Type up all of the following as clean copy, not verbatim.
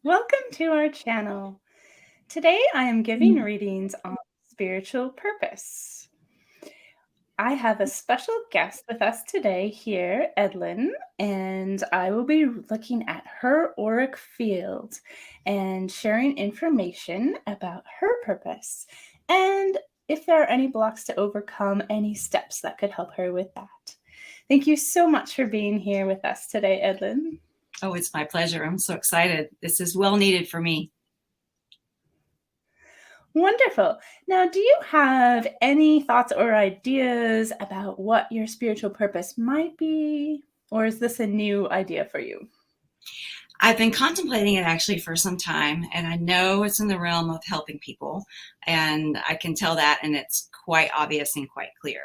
Welcome to our channel. Today I am giving readings on spiritual purpose. I have a special guest with us today here, Edline, and I will be looking at her auric field and sharing information about her purpose and if there are any blocks to overcome, any steps that could help her with that. Thank you so much for being here with us today, Edline. Oh, it's my pleasure. I'm so excited. This is well needed for me. Wonderful. Now, do you have any thoughts or ideas about what your spiritual purpose might be? Or is this a new idea for you? I've been contemplating it actually for some time, and I know it's in the realm of helping people, and I can tell that, and it's quite obvious and quite clear.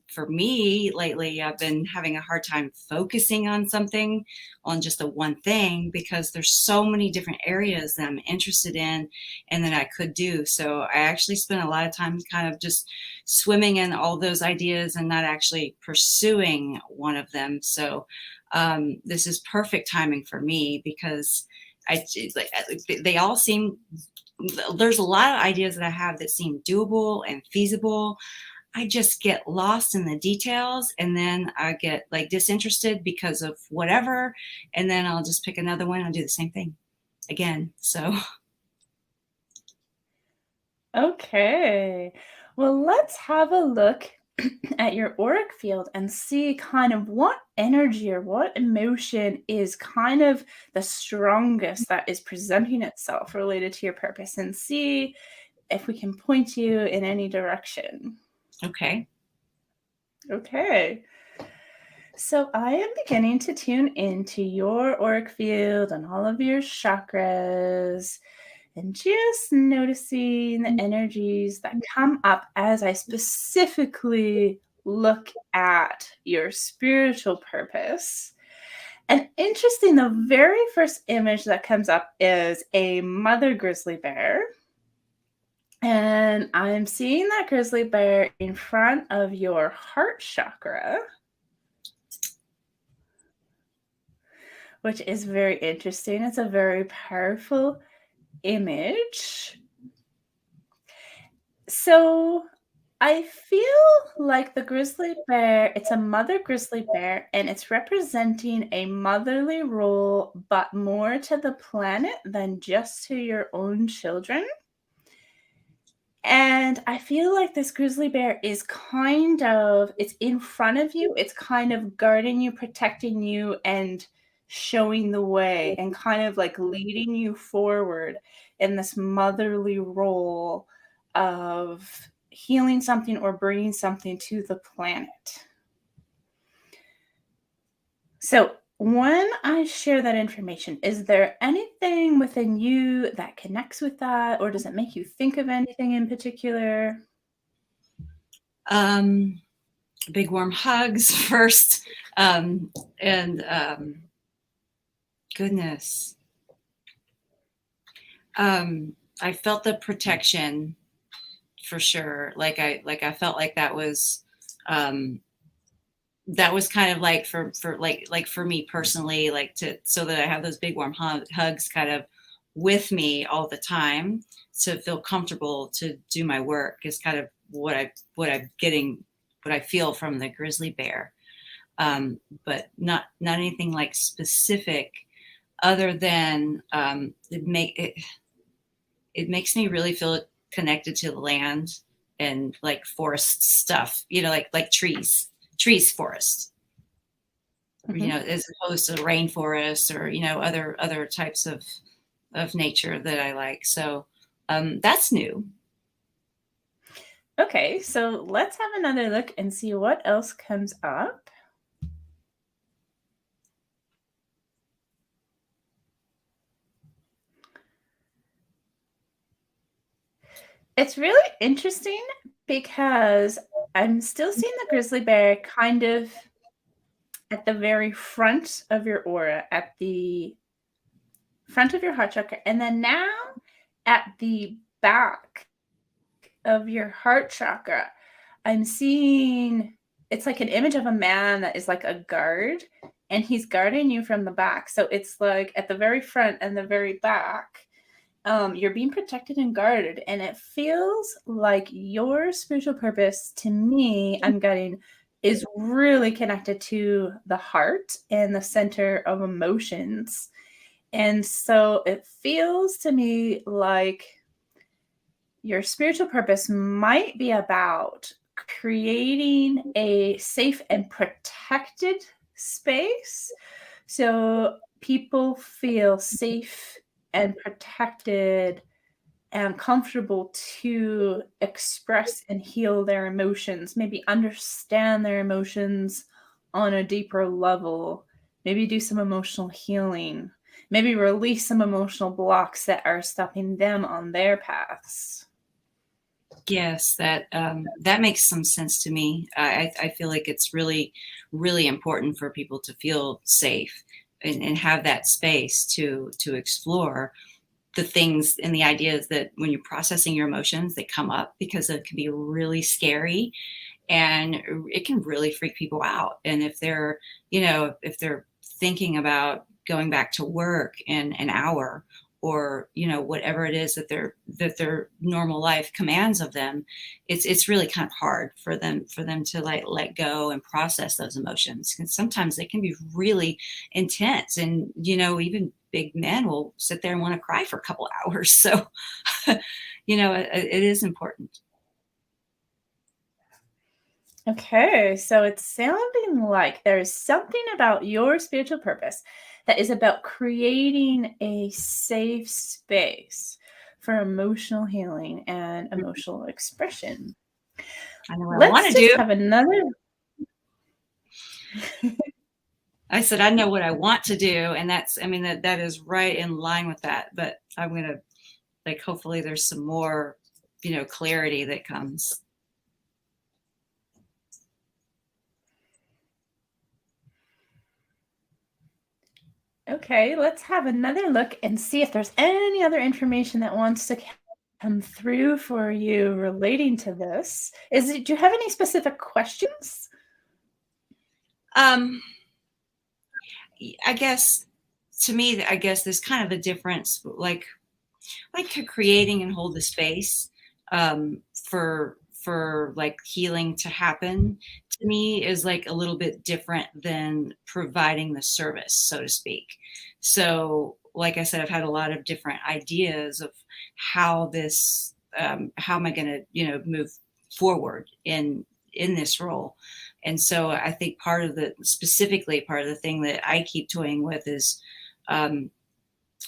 For me, lately, I've been having a hard time focusing on something, on just the one thing, because there's so many different areas that I'm interested in and that I could do. So I actually spend a lot of time kind of just swimming in all those ideas and not actually pursuing one of them. So this is perfect timing for me because they all seem, there's a lot of ideas that I have that seem doable and feasible. I just get lost in the details, and then I get like disinterested because of whatever, and then I'll just pick another one and do the same thing again. So Okay. Well, let's have a look at your auric field and see kind of what energy or what emotion is kind of the strongest that is presenting itself related to your purpose and see if we can point you in any direction. okay. Okay. So I am beginning to tune into your auric field and all of your chakras and just noticing the energies that come up as I specifically look at your spiritual purpose. And interesting, the very first image that comes up is a mother grizzly bear. And I'm seeing that grizzly bear in front of your heart chakra, which is very interesting. It's a very powerful image. So I feel like the grizzly bear, it's a mother grizzly bear, and it's representing a motherly role, but more to the planet than just to your own children. And I feel like this grizzly bear is it's in front of you. It's kind of guarding you, protecting you, and showing the way and kind of like leading you forward in this motherly role of healing something or bringing something to the planet. So when I share that information, is there anything within you that connects with that, or does it make you think of anything in particular? Big warm hugs first, and goodness, I felt the protection for sure. I felt like that was kind of like for me personally, so that I have those big warm hugs kind of with me all the time to feel comfortable to do my work is kind of what I feel from the grizzly bear. But not anything like specific other than it makes me really feel connected to the land and like forest stuff, like trees, forest, Mhm. as opposed to rainforest or, other types of nature that I like. So that's new. Okay, so let's have another look and see what else comes up. It's really interesting because I'm still seeing the grizzly bear kind of at the very front of your aura, at the front of your heart chakra, and then now at the back of your heart chakra, I'm seeing it's like an image of a man that is like a guard, and he's guarding you from the back. So it's like at the very front and the very back, you're being protected and guarded, and it feels like your spiritual purpose, to me, I'm getting, is really connected to the heart and the center of emotions. And so it feels to me like your spiritual purpose might be about creating a safe and protected space so people feel safe and protected and comfortable to express and heal their emotions, maybe understand their emotions on a deeper level, maybe do some emotional healing, maybe release some emotional blocks that are stopping them on their paths. Yes, that makes some sense to me. I feel like it's really, really important for people to feel safe and have that space to explore the things and the ideas that when you're processing your emotions, they come up because it can be really scary and it can really freak people out. And if they're, if they're thinking about going back to work in an hour, or whatever it is that their normal life commands of them, it's really kind of hard for them to like let go and process those emotions, and sometimes they can be really intense, and even big men will sit there and want to cry for a couple hours. So it is important. Okay, so it's sounding like there's something about your spiritual purpose that is about creating a safe space for emotional healing and emotional expression. I know what I want Let's to just do. have another. I said, I know what I want to do. And I mean, that is right in line with that. But I'm going to, like, hopefully there's some more, clarity that comes. Okay, let's have another look and see if there's any other information that wants to come through for you relating to this. Do you have any specific questions? Um, I guess to me, I guess there's kind of a difference, like creating and hold the space for like healing to happen, to me is like a little bit different than providing the service, so to speak. So like I said, I've had a lot of different ideas of how this how am I going to move forward in this role. And so I think specifically part of the thing that I keep toying with is um,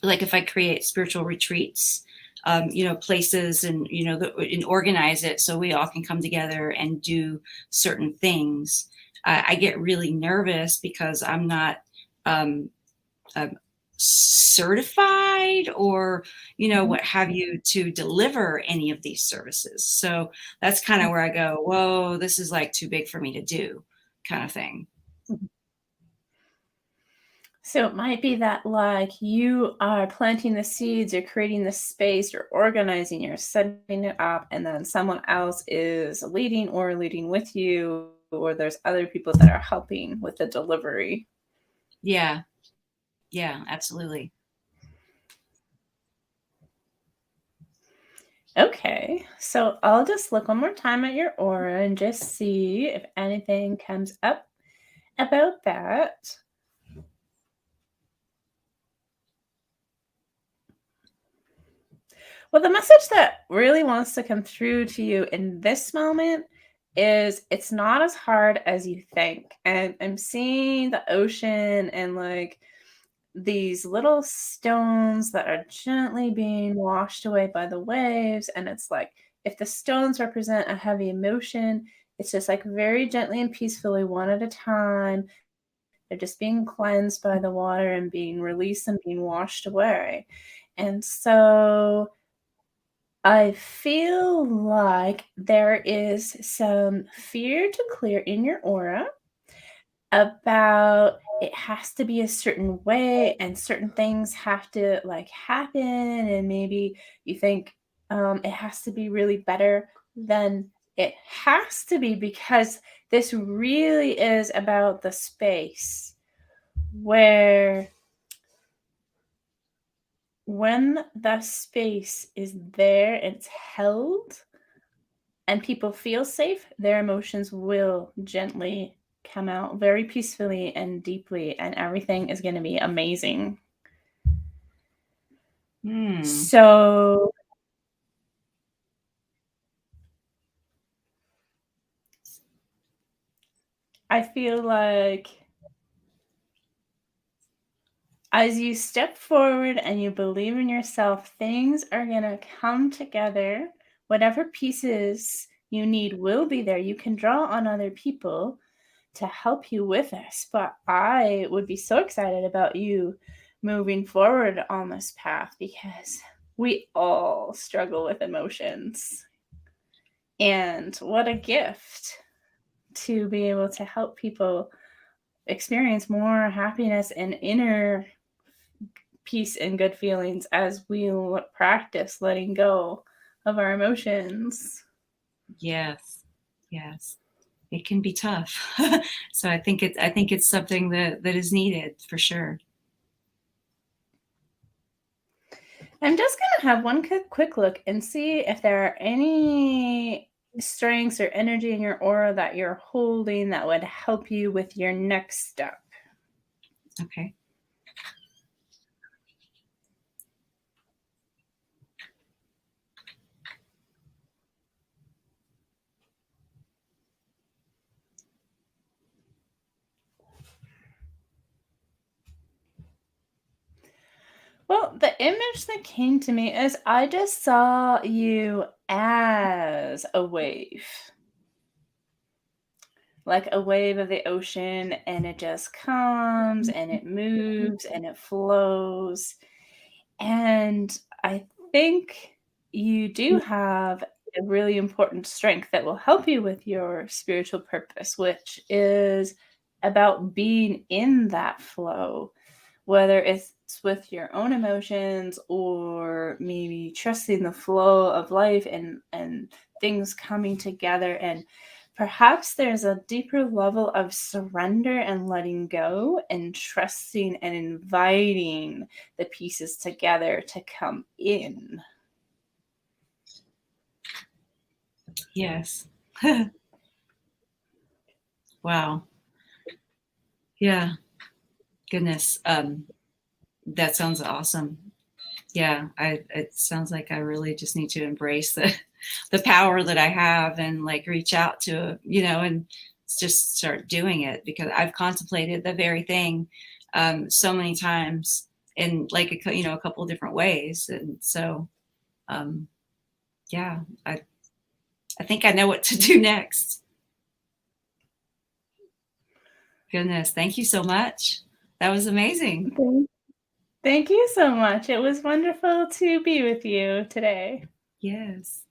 like if I create spiritual retreats, places, and and organize it so we all can come together and do certain things. I get really nervous because I'm not um, certified, or what have you, to deliver any of these services. So that's kind of where I go, whoa, this is like too big for me to do, kind of thing. So it might be that like you are planting the seeds, you're creating the space, you're organizing, you're setting it up, and then someone else is leading or leading with you, or there's other people that are helping with the delivery. Yeah, yeah, absolutely. Okay, so I'll just look one more time at your aura and just see if anything comes up about that. Well, the message that really wants to come through to you in this moment is it's not as hard as you think. And I'm seeing the ocean and like these little stones that are gently being washed away by the waves. And it's like if the stones represent a heavy emotion, it's just like very gently and peacefully, one at a time. They're just being cleansed by the water and being released and being washed away. And so I feel like there is some fear to clear in your aura about it has to be a certain way and certain things have to like happen, and maybe you think it has to be really better than it has to be, because this really is about the space where when the space is there, it's held, and people feel safe, their emotions will gently come out very peacefully and deeply, and everything is going to be amazing. So I feel like as you step forward and you believe in yourself, things are going to come together. Whatever pieces you need will be there. You can draw on other people to help you with this, but I would be so excited about you moving forward on this path because we all struggle with emotions. And what a gift to be able to help people experience more happiness and inner peace and good feelings as we practice letting go of our emotions. Yes, yes, it can be tough. So I think it's something that is needed for sure. I'm just going to have one quick look and see if there are any strengths or energy in your aura that you're holding that would help you with your next step. Okay. Well, the image that came to me is I just saw you as a wave. Like a wave of the ocean, and it just comes and it moves and it flows. And I think you do have a really important strength that will help you with your spiritual purpose, which is about being in that flow, whether it's with your own emotions or maybe trusting the flow of life and things coming together. And perhaps there's a deeper level of surrender and letting go and trusting and inviting the pieces together to come in. Yes. Wow. Yeah. Goodness. That sounds awesome. Yeah, it sounds like I really just need to embrace the power that I have and like reach out to, and just start doing it, because I've contemplated the very thing so many times in like a couple of different ways. And so yeah, I think I know what to do next. Goodness, thank you so much. That was amazing. Thank you so much. It was wonderful to be with you today. Yes.